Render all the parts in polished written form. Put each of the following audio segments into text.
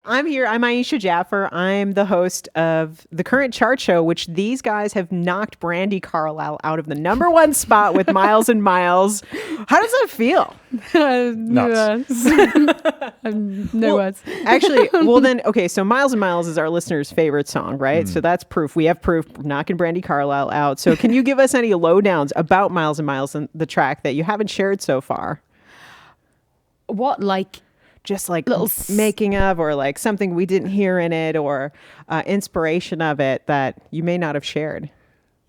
I'm here. I'm Ayisha Jaffer. I'm the host of the current chart show, which these guys have knocked Brandi Carlile out of the #1 spot with Miles and Miles. How does that feel? Nuts. No words. Actually, well then, okay, so Miles and Miles is our listeners' favorite song, right? So that's proof. We have proof knocking Brandi Carlile out. So can you give us any lowdowns about Miles and Miles and the track that you haven't shared so far? What, like... Just like making of, or like something we didn't hear in it, or inspiration of it that you may not have shared.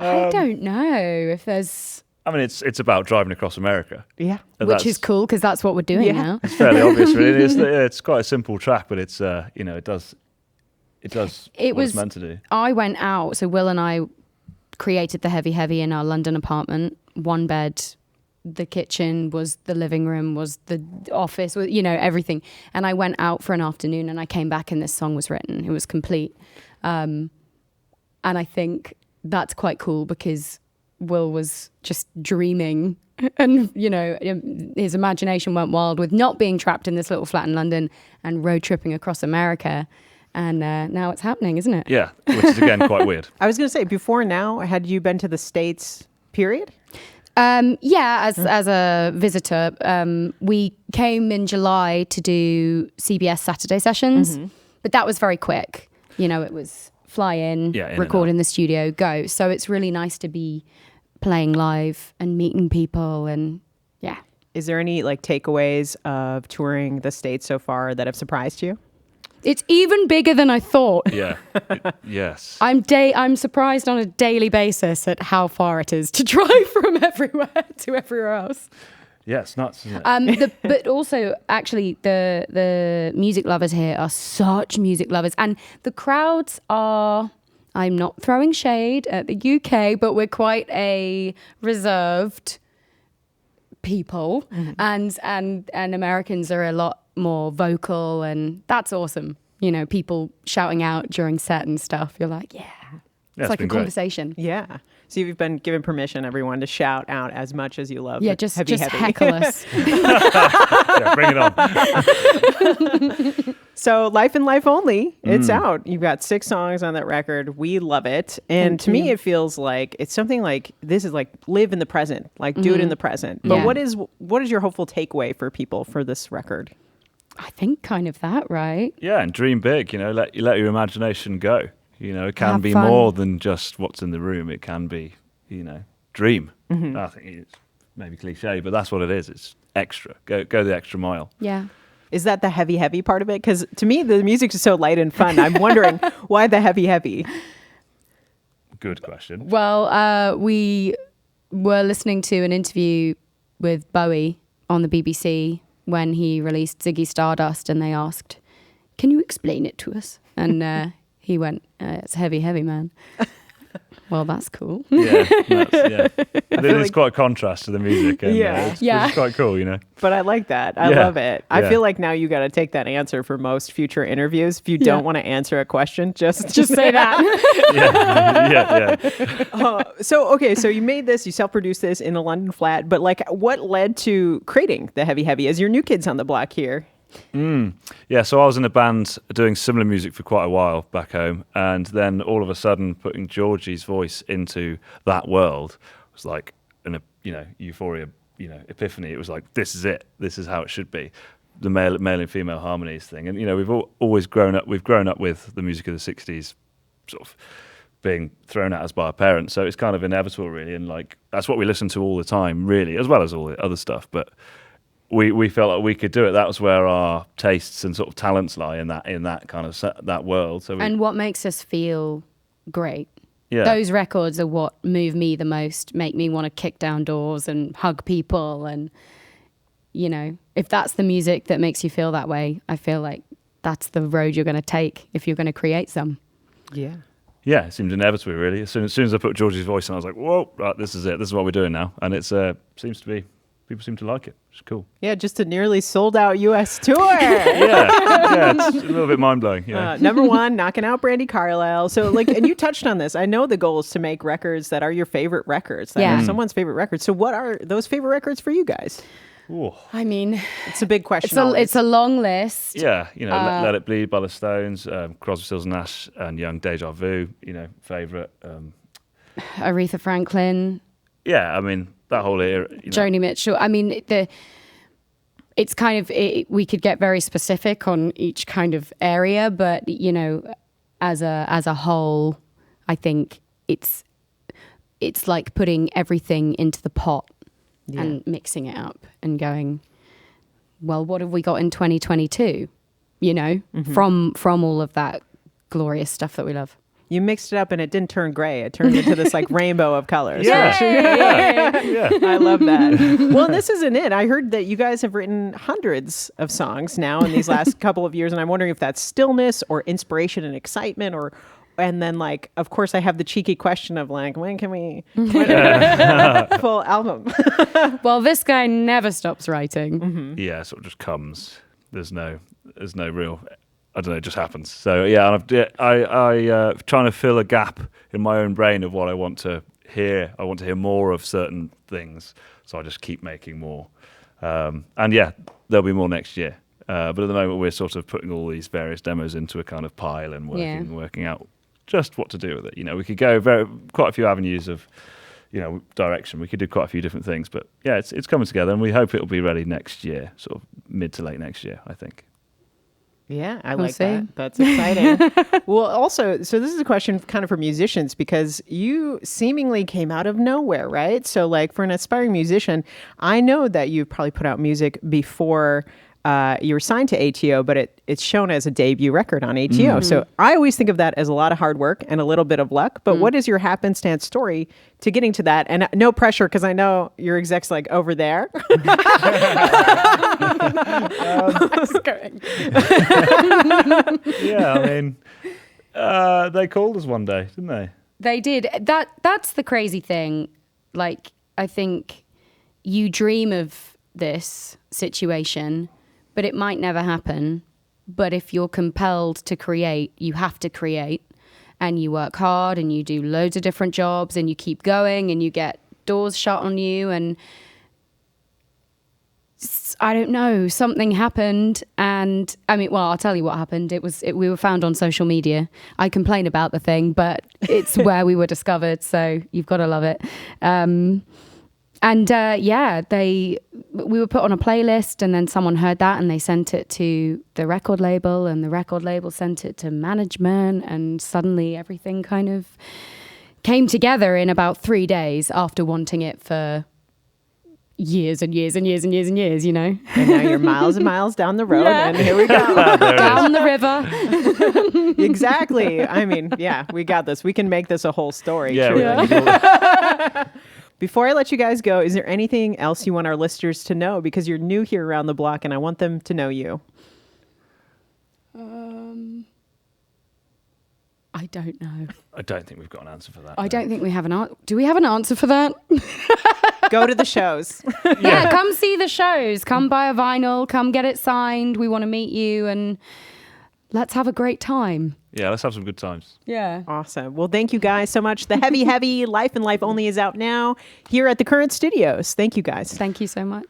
I don't know if there's... I mean, it's about driving across America. Yeah. Which is cool, because that's what we're doing now. It's fairly obvious, really. It's quite a simple track, but it's, it does what it's meant to do. I went out, so Will and I created the Heavy Heavy in our London apartment, one bed. The kitchen was the living room, was the office, everything. And I went out for an afternoon and I came back and this song was written. It was complete. And I think that's quite cool because Will was just dreaming and, his imagination went wild with not being trapped in this little flat in London and road tripping across America. And now it's happening, isn't it? Yeah, which is, again, quite weird. I was going to say, before now, had you been to the States, period? As a visitor, we came in July to do CBS Saturday sessions, but that was very quick. It was fly in record in the studio, go. So it's really nice to be playing live and meeting people and yeah. Is there any like takeaways of touring the States so far that have surprised you? It's even bigger than I thought. Yeah. Yes. I'm surprised on a daily basis at how far it is to drive from everywhere to everywhere else. Yeah, it's nuts, isn't it? But also, actually, the music lovers here are such music lovers. And the crowds are, I'm not throwing shade at the UK, but we're quite a reserved people. And Americans are a lot more vocal, and that's awesome. People shouting out during set and stuff. You're like, it's like a conversation. Yeah. So you've been given permission, everyone, to shout out as much as you love. Yeah, just heckle us. Yeah, bring it on. So Life and Life Only, it's out. You've got 6 songs on that record. We love it. And to me, it feels like it's something like, this is like live in the present, like do it in the present. But what is your hopeful takeaway for people for this record? I think kind of that, right? Yeah, and dream big, let your imagination go. It can be fun. more than just what's in the room. It can be, dream. I think it's maybe cliche, but that's what it is. It's extra. Go the extra mile. Yeah. Is that the heavy, heavy part of it? Because to me, the music is so light and fun. I'm wondering why the heavy, heavy? Good question. Well, we were listening to an interview with Bowie on the BBC when he released Ziggy Stardust, and they asked, "Can you explain it to us?" And he went, "It's heavy, heavy, man." Well, that's cool. Yeah, it is quite a contrast to the music. And, it's quite cool, But I like that. I love it. I feel like now you got to take that answer for most future interviews. If you don't want to answer a question, just say that. So you made this, you self-produced this in a London flat, but like what led to creating the Heavy Heavy as your new kids on the block here? Yeah, so I was in a band doing similar music for quite a while back home, and then all of a sudden putting Georgie's voice into that world was like an euphoria, epiphany. It was like, this is it. This is how it should be. The male and female harmonies thing. And we've always grown up with the music of the 60s sort of being thrown at us by our parents, so it's kind of inevitable really, and like that's what we listen to all the time really, as well as all the other stuff. But we felt like we could do it. That was where our tastes and sort of talents lie in that kind of that world. And what makes us feel great. Yeah. Those records are what move me the most, make me want to kick down doors and hug people. And, if that's the music that makes you feel that way, I feel like that's the road you're going to take if you're going to create some. Yeah. Yeah, it seemed inevitable really. As soon as I put Georgie's voice on, I was like, whoa, right, this is it. This is what we're doing now. And it seems to be... People seem to like it. It's cool. Yeah, just a nearly sold out US tour. yeah, it's a little bit mind blowing. Yeah. #1, knocking out Brandi Carlile. So, and you touched on this. I know the goal is to make records that are your favorite records, that are someone's favorite records. So, what are those favorite records for you guys? Ooh. I mean, It's a big question. it's a long list. Yeah, Let It Bleed by the Stones, Crosby, Stills and Nash and Young, Deja Vu, favourite. Aretha Franklin. Yeah, I mean, that whole era. Joni Mitchell. I mean, it's kind of, we could get very specific on each kind of area, but, as a whole, I think it's like putting everything into the pot and mixing it up and going, well, what have we got in 2022? From all of that glorious stuff that we love. You mixed it up and it didn't turn gray. It turned into this like rainbow of colors. Yeah. I love that. Well, this isn't it. I heard that you guys have written hundreds of songs now in these last couple of years. And I'm wondering if that's stillness or inspiration and excitement and then like, of course, I have the cheeky question of like, when full album? Well, this guy never stops writing. Mm-hmm. Yeah, it sort of just comes. There's no real, I don't know, it just happens. So yeah, I trying to fill a gap in my own brain of what I want to hear. I want to hear more of certain things, so I just keep making more. And yeah, there'll be more next year. But at the moment, we're sort of putting all these various demos into a kind of pile and working out just what to do with it. We could go quite a few avenues of direction. We could do quite a few different things, but yeah, it's coming together, and we hope it'll be ready next year, sort of mid to late next year, I think. Yeah, I like that. That's exciting. Well, also, so this is a question kind of for musicians because you seemingly came out of nowhere, right? So like for an aspiring musician, I know that you've probably put out music before you were signed to ATO, but it's shown as a debut record on ATO. Mm-hmm. So I always think of that as a lot of hard work and a little bit of luck. But what is your happenstance story to getting to that? And no pressure, because I know your exec's like over there. Yeah, I mean, they called us one day, didn't they? They did. That's the crazy thing. Like, I think you dream of this situation, but it might never happen. But if you're compelled to create, you have to create, and you work hard and you do loads of different jobs and you keep going and you get doors shut on you. And I don't know, something happened. And I mean, well, I'll tell you what happened. We were found on social media. I complain about the thing, but it's where we were discovered. So you've got to love it. We were put on a playlist, and then someone heard that and they sent it to the record label, and the record label sent it to management, and suddenly everything kind of came together in about 3 days after wanting it for years and years and years and years and years, And now you're miles and miles down the road, and here we go. Down the river. Exactly. I mean, yeah, we got this. We can make this a whole story. Yeah. Before I let you guys go, is there anything else you want our listeners to know? Because you're new here around the block, and I want them to know you. I don't know. I don't think we've got an answer for that. I don't think we have an answer. Do we have an answer for that? Go to the shows. Yeah, come see the shows. Come buy a vinyl. Come get it signed. We want to meet you, and let's have a great time. Yeah, let's have some good times. Yeah. Awesome. Well, thank you guys so much. The Heavy Life and Life Only is out now here at the Current Studios. Thank you guys. Thank you so much.